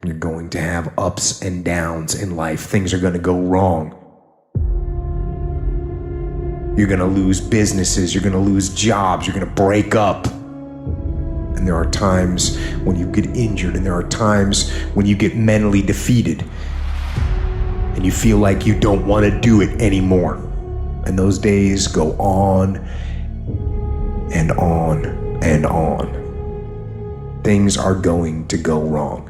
You're going to have ups and downs in life. Things are going to go wrong. You're going to lose businesses. You're going to lose jobs. You're going to break up. And there are times when you get injured, and there are times when you get mentally defeated and you feel like you don't want to do it anymore. And those days go on and on and on. Things are going to go wrong.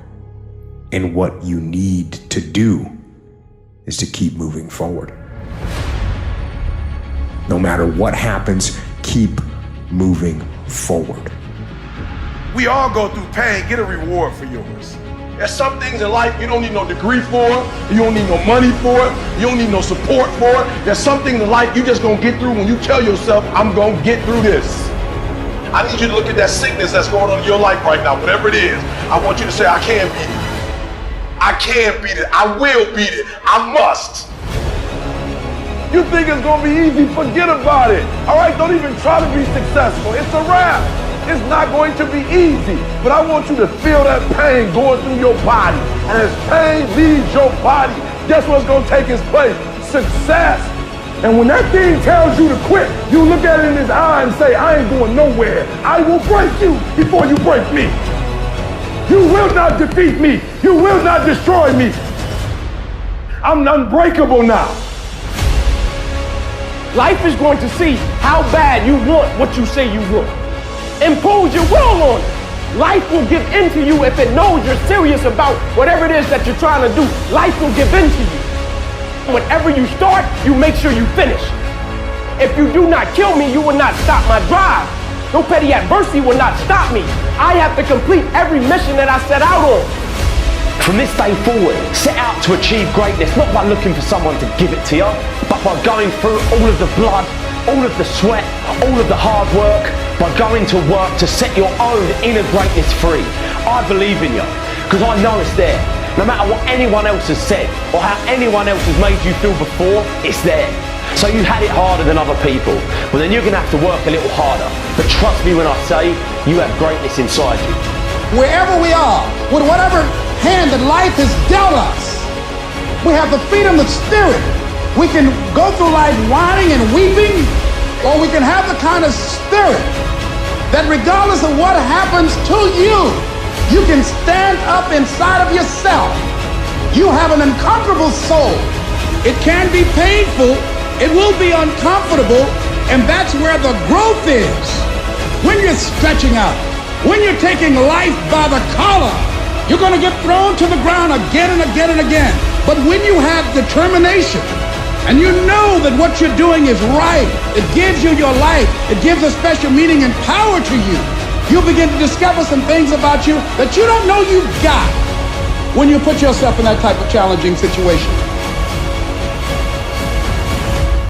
And what you need to do is to keep moving forward. No matter what happens, keep moving forward. We all go through pain. Get a reward for yours. There's some things in life you don't need no degree for, you don't need no money for it, you don't need no support for it. There's some things in life you just gonna get through when you tell yourself, I'm gonna get through this. I need you to look at that sickness that's going on in your life right now, whatever it is. I want you to say, I can beat it. I can beat it. I will beat it. I must. You think it's gonna be easy? Forget about it. All right, don't even try to be successful. It's a wrap. It's not going to be easy, but I want you to feel that pain going through your body. And as pain leaves your body, guess what's going to take its place? Success. And when that thing tells you to quit, you look at it in his eye and say, I ain't going nowhere. I will break you before you break me. You will not defeat me. You will not destroy me. I'm unbreakable now. Life is going to see how bad you want what you say you want. Impose your will on it. Life will give in to you if it knows you're serious about whatever it is that you're trying to do. Life will give in to you. Whenever you start, you make sure you finish. If you do not kill me, you will not stop my drive. No petty adversity will not stop me. I have to complete every mission that I set out on. From this day forward, set out to achieve greatness, not by looking for someone to give it to you, but by going through all of the blood, all of the sweat, all of the hard work, by going to work to set your own inner greatness free. I believe in you, because I know it's there. No matter what anyone else has said, or how anyone else has made you feel before, it's there. So you had it harder than other people, well then you're going to have to work a little harder. But trust me when I say, you have greatness inside you. Wherever we are, with whatever hand that life has dealt us, we have the freedom of spirit. We can go through life whining and weeping, or we can have the kind of spirit that regardless of what happens to you, you can stand up inside of yourself. You have an unconquerable soul. It can be painful, it will be uncomfortable, and that's where the growth is. When you're stretching out, when you're taking life by the collar, you're going to get thrown to the ground again and again and again. But when you have determination, and you know that what you're doing is right, it gives you your life, it gives a special meaning and power to you, you'll begin to discover some things about you that you don't know you've got when you put yourself in that type of challenging situation.